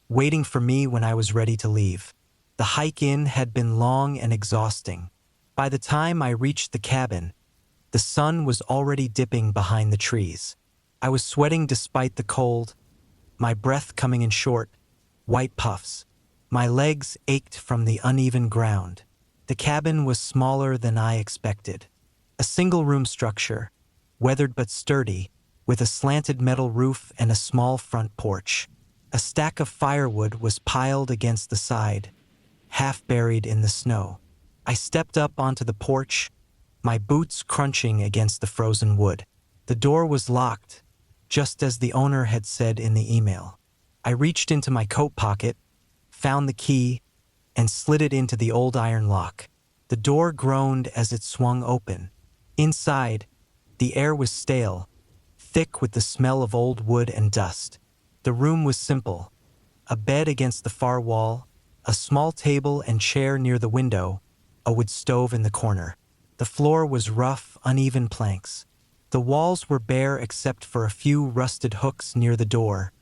waiting for me when I was ready to leave. The hike in had been long and exhausting. By the time I reached the cabin, the sun was already dipping behind the trees. I was sweating despite the cold, my breath coming in short, white puffs. My legs ached from the uneven ground. The cabin was smaller than I expected. A single-room structure, weathered but sturdy, with a slanted metal roof and a small front porch. A stack of firewood was piled against the side, half buried in the snow. I stepped up onto the porch, my boots crunching against the frozen wood. The door was locked, just as the owner had said in the email. I reached into my coat pocket, found the key, and slid it into the old iron lock. The door groaned as it swung open. Inside, the air was stale, thick with the smell of old wood and dust. The room was simple. A bed against the far wall, a small table and chair near the window, a wood stove in the corner. The floor was rough, uneven planks. The walls were bare except for a few rusted hooks near the door,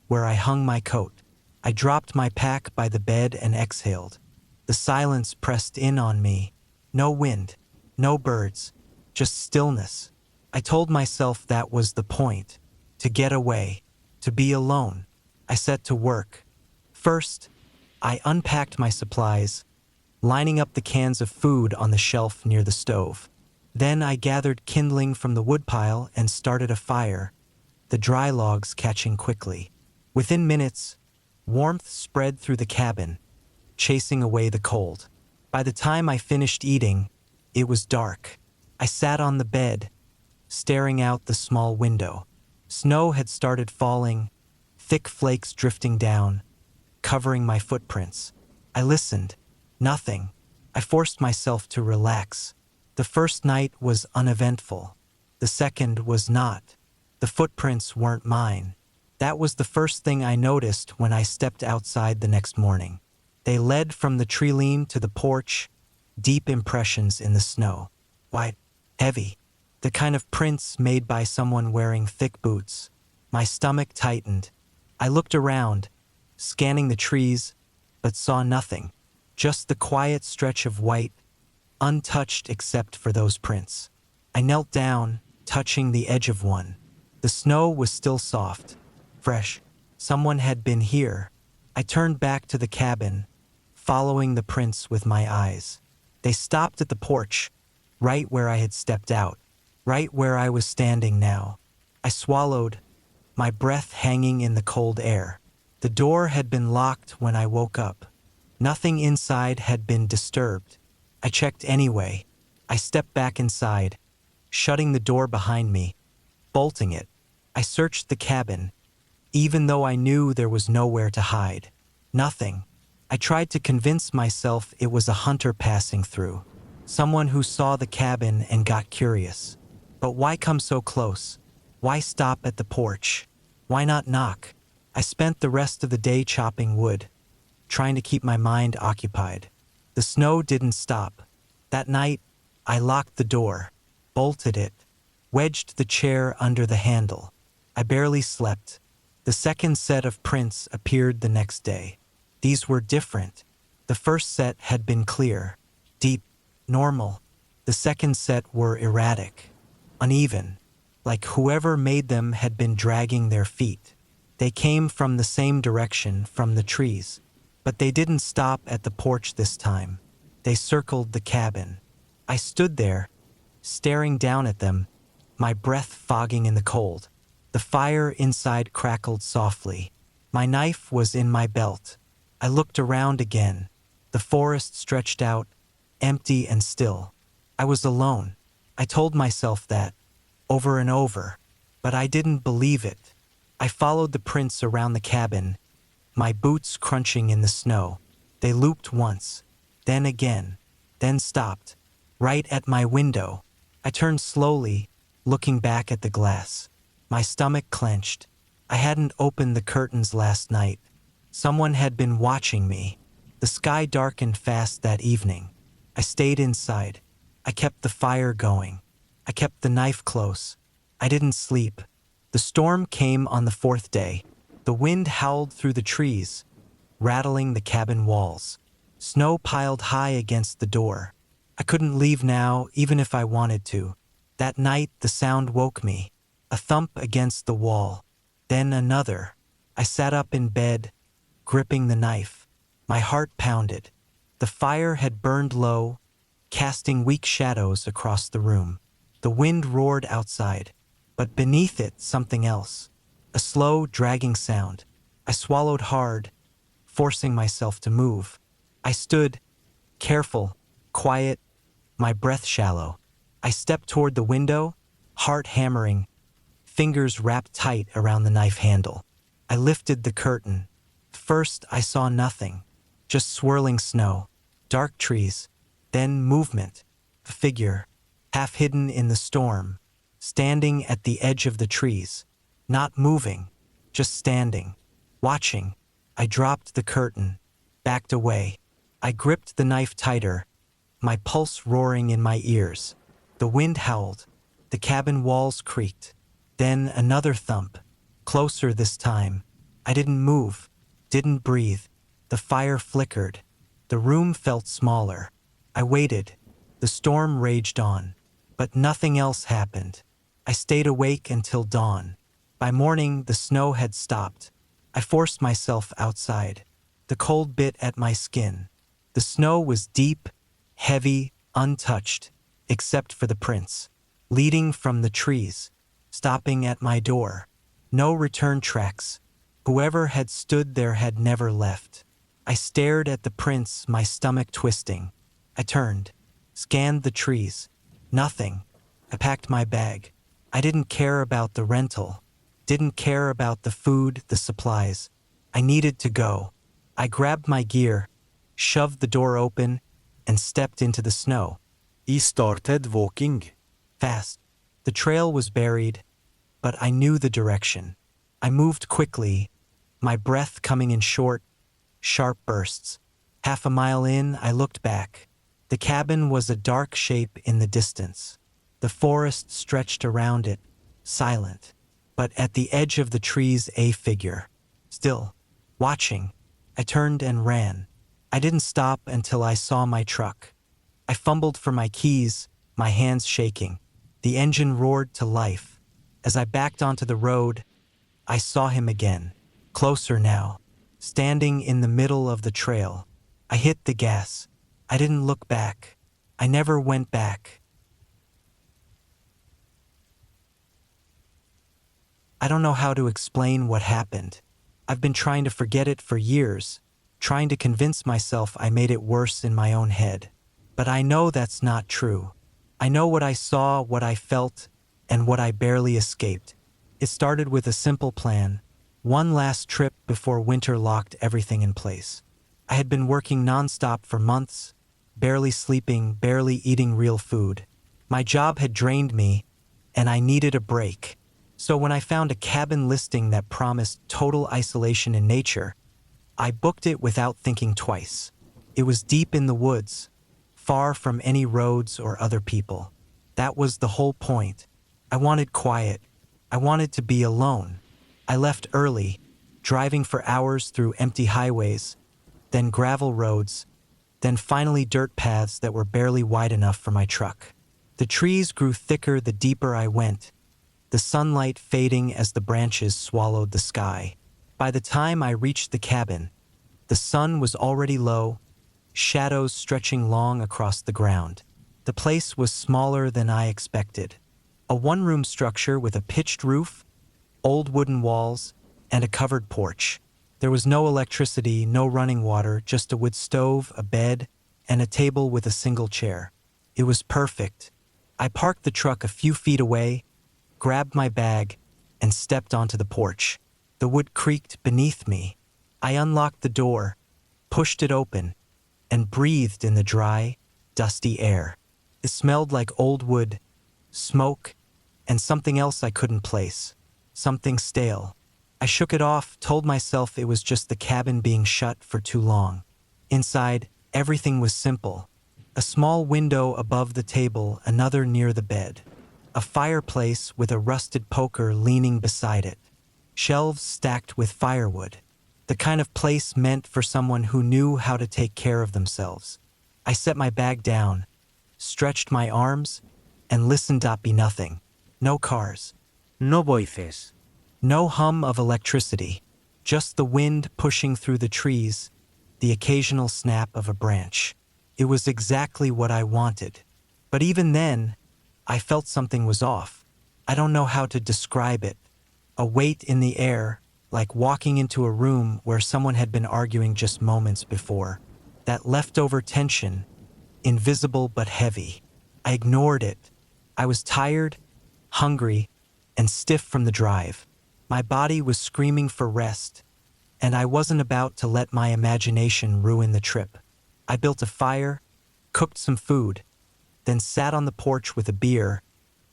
where I hung my coat. I dropped my pack by the bed and exhaled. The silence pressed in on me. No wind, no birds, just stillness. I told myself that was the point, to get away, to be alone. I set to work. First, I unpacked my supplies, lining up the cans of food on the shelf near the stove. Then I gathered kindling from the woodpile and started a fire, the dry logs catching quickly. Within minutes, warmth spread through the cabin, chasing away the cold. By the time I finished eating, it was dark. I sat on the bed, staring out the small window. Snow had started falling, thick flakes drifting down, covering my footprints. I listened. Nothing. I forced myself to relax. The first night was uneventful. The second was not. The footprints weren't mine. That was the first thing I noticed when I stepped outside the next morning. They led from the treeline to the porch, deep impressions in the snow. White, heavy, the kind of prints made by someone wearing thick boots. My stomach tightened. I looked around, scanning the trees, but saw nothing. Just the quiet stretch of white, untouched except for those prints. I knelt down, touching the edge of one. The snow was still soft, fresh. Someone had been here. I turned back to the cabin, following the prints with my eyes. They stopped at the porch, right where I had stepped out, right where I was standing now. I swallowed, my breath hanging in the cold air. The door had been locked when I woke up. Nothing inside had been disturbed. I checked anyway. I stepped back inside, shutting the door behind me, bolting it. I searched the cabin, even though I knew there was nowhere to hide. Nothing. I tried to convince myself it was a hunter passing through, someone who saw the cabin and got curious. But why come so close? Why stop at the porch? Why not knock? I spent the rest of the day chopping wood, trying to keep my mind occupied. The snow didn't stop. That night, I locked the door, bolted it, wedged the chair under the handle. I barely slept. The second set of prints appeared the next day. These were different. The first set had been clear, deep, normal. The second set were erratic, uneven, like whoever made them had been dragging their feet. They came from the same direction, from the trees. But they didn't stop at the porch this time. They circled the cabin. I stood there, staring down at them, my breath fogging in the cold. The fire inside crackled softly. My knife was in my belt. I looked around again. The forest stretched out, empty and still. I was alone. I told myself that, over and over, but I didn't believe it. I followed the prints around the cabin, my boots crunching in the snow. They looped once, then again, then stopped, right at my window. I turned slowly, looking back at the glass. My stomach clenched. I hadn't opened the curtains last night. Someone had been watching me. The sky darkened fast that evening. I stayed inside. I kept the fire going. I kept the knife close. I didn't sleep. The storm came on the fourth day. The wind howled through the trees, rattling the cabin walls. Snow piled high against the door. I couldn't leave now, even if I wanted to. That night, the sound woke me. A thump against the wall. Then another. I sat up in bed, gripping the knife. My heart pounded. The fire had burned low, casting weak shadows across the room. The wind roared outside, but beneath it, something else. A slow, dragging sound. I swallowed hard, forcing myself to move. I stood, careful, quiet, my breath shallow. I stepped toward the window, heart hammering, fingers wrapped tight around the knife handle. I lifted the curtain. First, I saw nothing, just swirling snow, dark trees, then movement, a figure, half hidden in the storm, standing at the edge of the trees. Not moving, just standing, watching. I dropped the curtain, backed away. I gripped the knife tighter, my pulse roaring in my ears. The wind howled. The cabin walls creaked. Then another thump, closer this time. I didn't move, didn't breathe. The fire flickered. The room felt smaller. I waited. The storm raged on, but nothing else happened. I stayed awake until dawn. By morning, the snow had stopped. I forced myself outside. The cold bit at my skin. The snow was deep, heavy, untouched. except for the prints, leading from the trees, stopping at my door. No return tracks. Whoever had stood there had never left. I stared at the prints, my stomach twisting. I turned, scanned the trees. Nothing. I packed my bag. I didn't care about the rental, didn't care about the food, the supplies. I needed to go. I grabbed my gear, shoved the door open, and stepped into the snow. He started walking. Fast. The trail was buried, but I knew the direction. I moved quickly, my breath coming in short, sharp bursts. Half a mile in, I looked back. The cabin was a dark shape in the distance. The forest stretched around it, silent, but at the edge of the trees a figure. Still, watching, I turned and ran. I didn't stop until I saw my truck. I fumbled for my keys, my hands shaking. The engine roared to life. As I backed onto the road, I saw him again, closer now, standing in the middle of the trail. I hit the gas. I didn't look back. I never went back. I don't know how to explain what happened. I've been trying to forget it for years, trying to convince myself I made it worse in my own head. But I know that's not true. I know what I saw, what I felt, and what I barely escaped. It started with a simple plan, one last trip before winter locked everything in place. I had been working nonstop for months, barely sleeping, barely eating real food. My job had drained me, and I needed a break. So when I found a cabin listing that promised total isolation in nature, I booked it without thinking twice. It was deep in the woods, far from any roads or other people. That was the whole point. I wanted quiet. I wanted to be alone. I left early, driving for hours through empty highways, then gravel roads, then finally dirt paths that were barely wide enough for my truck. The trees grew thicker the deeper I went, the sunlight fading as the branches swallowed the sky. By the time I reached the cabin, the sun was already low, shadows stretching long across the ground. The place was smaller than I expected. A one-room structure with a pitched roof, old wooden walls, and a covered porch. There was no electricity, no running water, just a wood stove, a bed, and a table with a single chair. It was perfect. I parked the truck a few feet away, grabbed my bag, and stepped onto the porch. The wood creaked beneath me. I unlocked the door, pushed it open, and breathed in the dry, dusty air. It smelled like old wood, smoke, and something else I couldn't place. Something stale. I shook it off, told myself it was just the cabin being shut for too long. Inside, everything was simple. A small window above the table, another near the bed. A fireplace with a rusted poker leaning beside it. Shelves stacked with firewood. The kind of place meant for someone who knew how to take care of themselves. I set my bag down, stretched my arms, and listened. Be nothing. No cars. No voices. No hum of electricity. Just the wind pushing through the trees, the occasional snap of a branch. It was exactly what I wanted. But even then, I felt something was off. I don't know how to describe it. A weight in the air, like walking into a room where someone had been arguing just moments before. That leftover tension, invisible but heavy. I ignored it. I was tired, hungry, and stiff from the drive. My body was screaming for rest, and I wasn't about to let my imagination ruin the trip. I built a fire, cooked some food, then sat on the porch with a beer,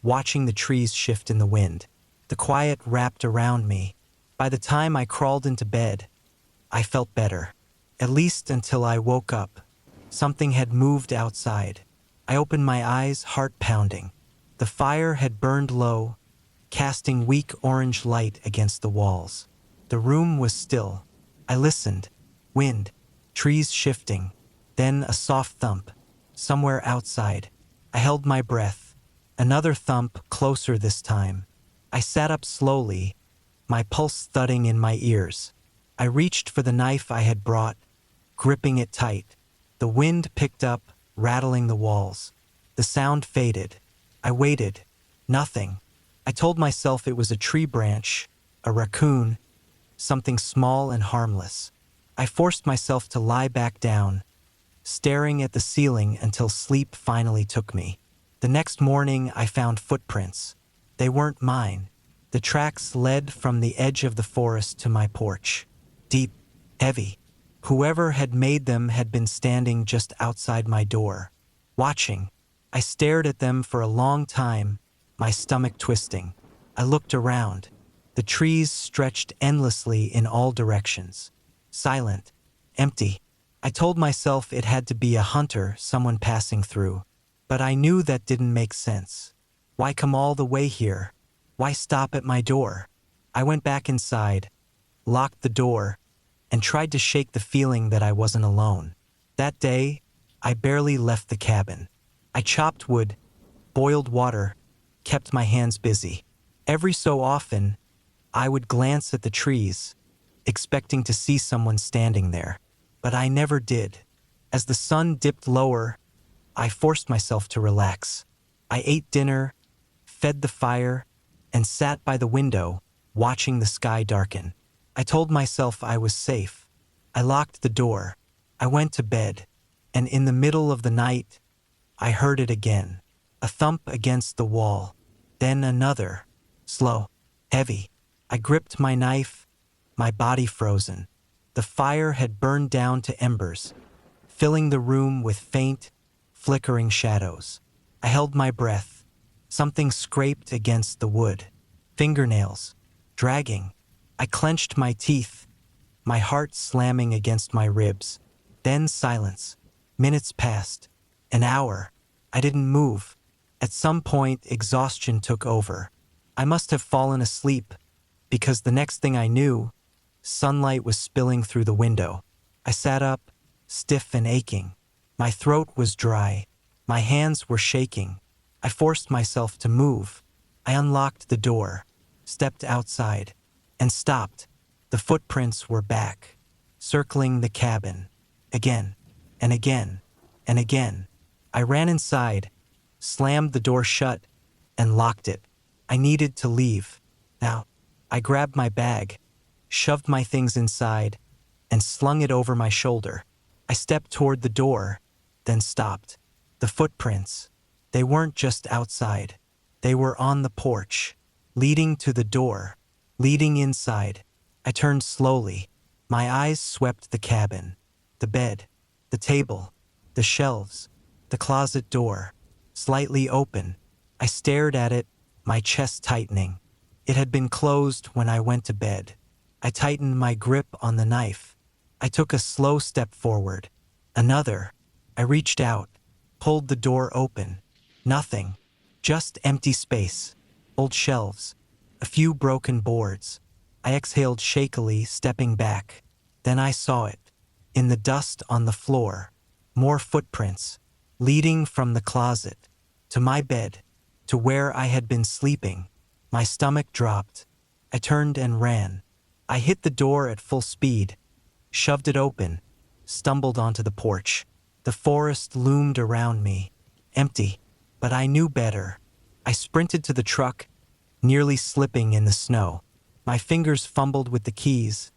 watching the trees shift in the wind. The quiet wrapped around me. By the time I crawled into bed, I felt better. At least until I woke up. Something had moved outside. I opened my eyes, heart pounding. The fire had burned low, casting weak orange light against the walls. The room was still. I listened. Wind, trees shifting, then a soft thump, somewhere outside. I held my breath. Another thump, closer this time. I sat up slowly, my pulse thudding in my ears. I reached for the knife I had brought, gripping it tight. The wind picked up, rattling the walls. The sound faded. I waited. Nothing. I told myself it was a tree branch, a raccoon, something small and harmless. I forced myself to lie back down, staring at the ceiling until sleep finally took me. The next morning, I found footprints. They weren't mine. The tracks led from the edge of the forest to my porch. Deep, heavy. Whoever had made them had been standing just outside my door, watching. I stared at them for a long time, my stomach twisting. I looked around. The trees stretched endlessly in all directions. Silent, empty. I told myself it had to be a hunter, someone passing through. But I knew that didn't make sense. Why come all the way here? Why stop at my door? I went back inside, locked the door, and tried to shake the feeling that I wasn't alone. That day, I barely left the cabin. I chopped wood, boiled water, kept my hands busy. Every so often, I would glance at the trees, expecting to see someone standing there. But I never did. As the sun dipped lower, I forced myself to relax. I ate dinner, fed the fire, and sat by the window, watching the sky darken. I told myself I was safe. I locked the door. I went to bed, and in the middle of the night, I heard it again. A thump against the wall, then another, slow, heavy. I gripped my knife, my body frozen. The fire had burned down to embers, filling the room with faint, flickering shadows. I held my breath. Something scraped against the wood. Fingernails, dragging. I clenched my teeth, my heart slamming against my ribs. Then silence. Minutes passed. An hour. I didn't move. At some point, exhaustion took over. I must have fallen asleep, because the next thing I knew, sunlight was spilling through the window. I sat up, stiff and aching. My throat was dry. My hands were shaking. I forced myself to move. I unlocked the door, stepped outside, and stopped. The footprints were back, circling the cabin. Again, and again, and again. I ran inside, slammed the door shut, and locked it. I needed to leave. Now, I grabbed my bag, shoved my things inside, and slung it over my shoulder. I stepped toward the door, then stopped. The footprints, they weren't just outside. They were on the porch, leading to the door, leading inside. I turned slowly. My eyes swept the cabin, the bed, the table, the shelves, the closet door, slightly open. I stared at it, my chest tightening. It had been closed when I went to bed. I tightened my grip on the knife. I took a slow step forward. Another. I reached out, pulled the door open. Nothing. Just empty space. Old shelves. A few broken boards. I exhaled shakily, stepping back. Then I saw it. In the dust on the floor. More footprints. Leading from the closet. To my bed. To where I had been sleeping. My stomach dropped. I turned and ran. I hit the door at full speed, shoved it open, stumbled onto the porch. The forest loomed around me, empty, but I knew better. I sprinted to the truck, nearly slipping in the snow. My fingers fumbled with the keys,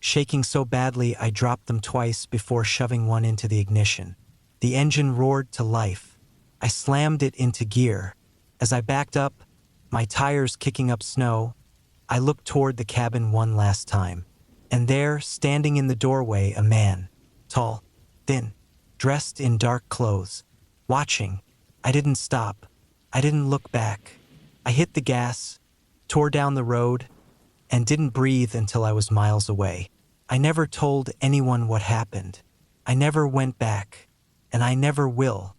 shaking so badly I dropped them twice before shoving one into the ignition. The engine roared to life. I slammed it into gear. As I backed up, my tires kicking up snow, I looked toward the cabin one last time. And there, standing in the doorway, a man. Tall, thin, dressed in dark clothes. Watching. I didn't stop. I didn't look back. I hit the gas, tore down the road, and didn't breathe until I was miles away. I never told anyone what happened. I never went back. And I never will.